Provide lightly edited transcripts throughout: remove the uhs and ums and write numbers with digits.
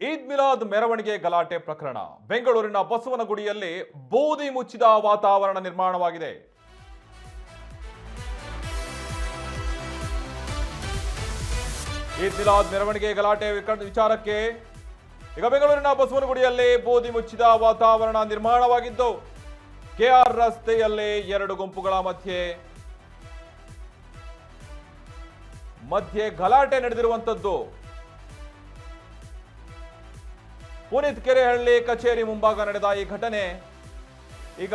ಈದ್ ಮಿಲಾದ್ ಮೆರವಣಿಗೆ ಗಲಾಟೆ ಪ್ರಕರಣ. ಬೆಂಗಳೂರಿನ ಬಸವನಗುಡಿಯಲ್ಲಿ ಬೂದಿ ಮುಚ್ಚಿದ ವಾತಾವರಣ ನಿರ್ಮಾಣವಾಗಿದೆ. ಈದ್ ಮಿಲಾದ್ ಮೆರವಣಿಗೆ ಗಲಾಟೆ ವಿಚಾರಕ್ಕೆ ಈಗ ಬೆಂಗಳೂರಿನ ಬಸವನಗುಡಿಯಲ್ಲಿ ಬೂದಿ ಮುಚ್ಚಿದ ವಾತಾವರಣ ನಿರ್ಮಾಣವಾಗಿದ್ದು, ಕೆಆರ್ ರಸ್ತೆಯಲ್ಲಿ ಎರಡು ಗುಂಪುಗಳ ಮಧ್ಯೆ ಗಲಾಟೆ ನಡೆದಿರುವಂತದ್ದು. ಪುನೀತ್ ಕೆರೆಹಳ್ಳಿ ಕಚೇರಿ ಮುಂಭಾಗ ನಡೆದ ಈ ಘಟನೆ ಈಗ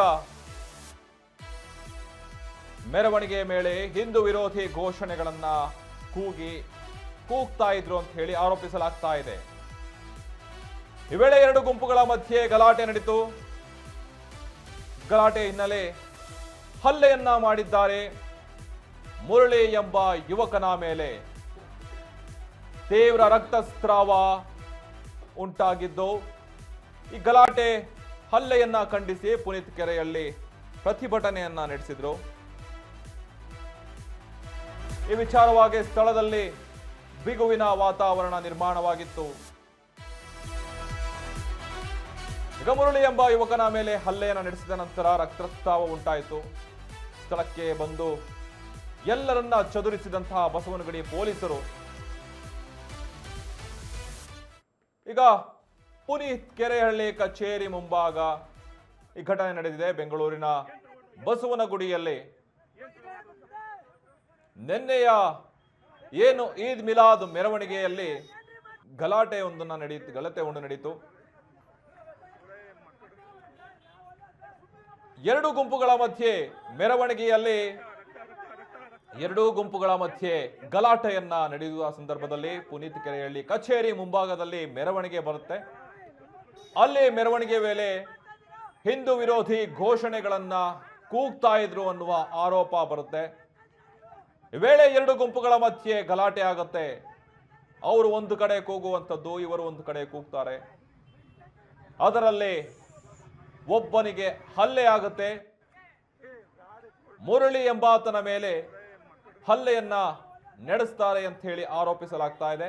ಮೆರವಣಿಗೆ ಮೇಲೆ ಹಿಂದೂ ವಿರೋಧಿ ಘೋಷಣೆಗಳನ್ನ ಕೂಗ್ತಾ ಇದ್ರು ಅಂತ ಹೇಳಿ ಆರೋಪಿಸಲಾಗ್ತಾ ಇದೆ. ಈ ವೇಳೆ ಎರಡು ಗುಂಪುಗಳ ಮಧ್ಯೆ ಗಲಾಟೆ ನಡೆಯಿತು. ಗಲಾಟೆ ಹಿನ್ನೆಲೆ ಹಲ್ಲೆಯನ್ನ ಮಾಡಿದ್ದಾರೆ. ಮುರಳಿ ಎಂಬ ಯುವಕನ ಮೇಲೆ ತೀವ್ರ ರಕ್ತಸ್ರಾವ ಉಂಟಾಗಿದ್ದು, ಈ ಗಲಾಟೆ ಹಲ್ಲೆಯನ್ನ ಖಂಡಿಸಿ ಪುನೀತ್ ಕೆರೆಯಲ್ಲಿ ಪ್ರತಿಭಟನೆಯನ್ನ ನಡೆಸಿದ್ರು. ಈ ವಿಚಾರವಾಗಿ ಸ್ಥಳದಲ್ಲಿ ಬಿಗುವಿನ ವಾತಾವರಣ ನಿರ್ಮಾಣವಾಗಿತ್ತು. ಈಗ ಮುರಳಿ ಎಂಬ ಯುವಕನ ಮೇಲೆ ಹಲ್ಲೆಯನ್ನು ನಡೆಸಿದ ನಂತರ ರಕ್ತಸ್ರಾವ ಉಂಟಾಯಿತು. ಸ್ಥಳಕ್ಕೆ ಬಂದು ಎಲ್ಲರನ್ನ ಚದುರಿಸಿದಂತಹ ಬಸವನಗುಡಿ ಪೊಲೀಸರು ಈಗ ಪುನೀತ್ ಕೆರೆಹಳ್ಳಿ ಕಚೇರಿ ಮುಂಭಾಗ ಈ ಘಟನೆ ನಡೆದಿದೆ. ಬೆಂಗಳೂರಿನ ಬಸವನಗುಡಿಯಲ್ಲಿ ನಿನ್ನೆಯ ಏನು ಈದ್ ಮಿಲಾದ್ ಮೆರವಣಿಗೆಯಲ್ಲಿ ಗಲಾಟೆ ಒಂದು ನಡೆಯಿತು. ಎರಡು ಗುಂಪುಗಳ ಮಧ್ಯೆ ಗಲಾಟೆಯನ್ನ ನಡೆಯುವ ಸಂದರ್ಭದಲ್ಲಿ ಪುನೀತ್ ಕೆರೆಹಳ್ಳಿ ಕಚೇರಿ ಮುಂಭಾಗದಲ್ಲಿ ಮೆರವಣಿಗೆ ಬರುತ್ತೆ. ಅಲ್ಲಿ ಮೆರವಣಿಗೆ ವೇಳೆ ಹಿಂದೂ ವಿರೋಧಿ ಘೋಷಣೆಗಳನ್ನ ಕೂಗ್ತಾ ಇದ್ರು ಅನ್ನುವ ಆರೋಪ ಬರುತ್ತೆ. ಈ ವೇಳೆ ಎರಡು ಗುಂಪುಗಳ ಮಧ್ಯೆ ಗಲಾಟೆ ಆಗುತ್ತೆ. ಅವರು ಒಂದು ಕಡೆ ಕೂಗುವಂಥದ್ದು, ಇವರು ಒಂದು ಕಡೆ ಕೂಗ್ತಾರೆ. ಅದರಲ್ಲಿ ಒಬ್ಬನಿಗೆ ಹಲ್ಲೆ ಆಗುತ್ತೆ. ಮುರಳಿ ಎಂಬಾತನ ಮೇಲೆ ಹಲ್ಲೆಯನ್ನ ನಡೆಸ್ತಾರೆ ಅಂತ ಹೇಳಿ ಆರೋಪಿಸಲಾಗ್ತಾ ಇದೆ.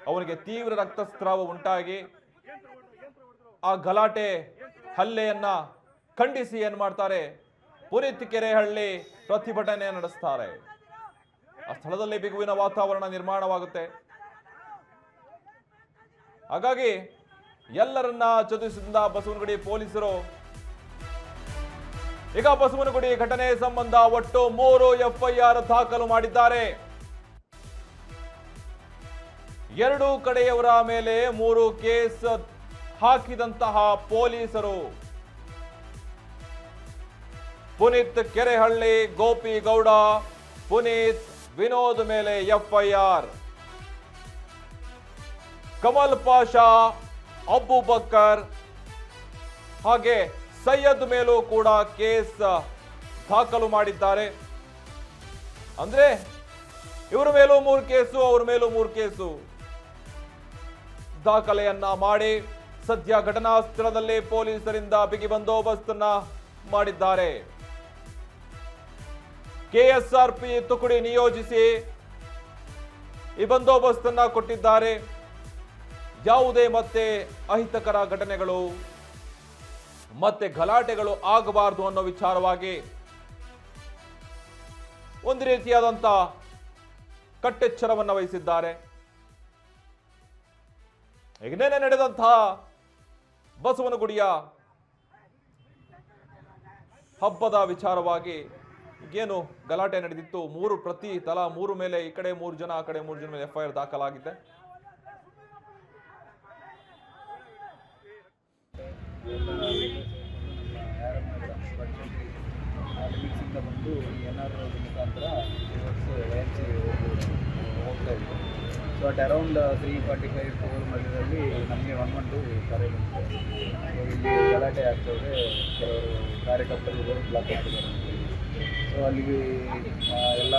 ಅವನಿಗೆ ತೀವ್ರ ರಕ್ತಸ್ರಾವ ಉಂಟಾಗಿ ಆ ಗಲಾಟೆ ಹಲ್ಲೆಯನ್ನ ಖಂಡಿಸಿ ಏನ್ ಮಾಡ್ತಾರೆ, ಪುನೀತ್ ಕೆರೆಹಳ್ಳಿ ಪ್ರತಿಭಟನೆ ನಡೆಸ್ತಾರೆ. ಆ ಸ್ಥಳದಲ್ಲಿ ಬಿಗುವಿನ ವಾತಾವರಣ ನಿರ್ಮಾಣವಾಗುತ್ತೆ. ಹಾಗಾಗಿ ಎಲ್ಲರನ್ನ ಚದುರಿಸಿದ ಬಸವನಗುಡಿ ಪೊಲೀಸರು ಈಗ ಬಸವನಗುಡಿ ಘಟನೆ ಸಂಬಂಧ ಒಟ್ಟು 3 FIR ದಾಖಲು ಮಾಡಿದ್ದಾರೆ. ಎರಡೂ ಕಡೆಯವರ ಮೇಲೆ 3 ಕೇಸ್ ಹಾಕಿದಂತಹ ಪೊಲೀಸರು ಪುನೀತ್ ಕೆರೆಹಳ್ಳಿ, ಗೋಪಿಗೌಡ, ಪುನೀತ್, ವಿನೋದ್ ಮೇಲೆ FIR, ಕಮಲ್ ಪಾಷಾ, ಅಬೂಬಕರ್ ಹಾಗೆ ಸೈಯದ್ ಮೇಲೂ ಕೂಡ ಕೇಸ್ ದಾಖಲು ಮಾಡಿದ್ದಾರೆ. ಅಂದ್ರೆ ಇವರ ಮೇಲೂ 3 ಕೇಸು, ಅವರ ಮೇಲೂ 3 ಕೇಸು ದಾಖಲೆಯನ್ನ ಮಾಡಿ ಸದ್ಯ ಘಟನಾ ಸ್ಥಳದಲ್ಲಿ ಪೊಲೀಸರಿಂದ ಬಿಗಿ ಬಂದೋಬಸ್ತನ್ನ ಮಾಡಿದ್ದಾರೆ. KSRP ತುಕಡಿ ನಿಯೋಜಿಸಿ ಈ ಬಂದೋಬಸ್ತನ್ನ ಕೊಟ್ಟಿದ್ದಾರೆ. ಯಾವುದೇ ಮತ್ತೆ ಅಹಿತಕರ ಘಟನೆಗಳು ಮತ್ತೆ ಗಲಾಟೆಗಳು ಆಗಬಾರದು ಅನ್ನೋ ವಿಚಾರವಾಗಿ ಒಂದು ರೀತಿಯಾದಂತ ಕಟ್ಟೆಚ್ಚರವನ್ನು ವಹಿಸಿದ್ದಾರೆ. ಈಗ ನೆನ್ನೆ ನಡೆದಂತಹ ಬಸವನಗುಡಿಯ ಹಬ್ಬದ ವಿಚಾರವಾಗಿ ಏನು ಗಲಾಟೆ ನಡೆದಿತ್ತು, ತಲಾ 3 ಮೇಲೆ ಈ ಕಡೆ 3 ಜನ, ಆ ಕಡೆ 3 ಜನ ಮೇಲೆ FIR ದಾಖಲಾಗಿದೆ. ಬಂದು NR ಮುಖಾಂತರ ಹೋಗ್ತಾ ಇತ್ತು. ಸೊ ಅಟ್ ಅರೌಂಡ್ 3:45-4 ಮಧ್ಯದಲ್ಲಿ ನಮಗೆ 112 ಕರೆ ಬಂತು. ಇಲ್ಲಿ ಗಲಾಟೆ ಆಗ್ತದೆ, ಕೆಲವರು ಕಾರ್ಯಕರ್ತರು ಬ್ಲಾಕ್ ಆಗ್ತಿದ್ದಾರೆ. ಸೊ ಅಲ್ಲಿಗೆ ಎಲ್ಲ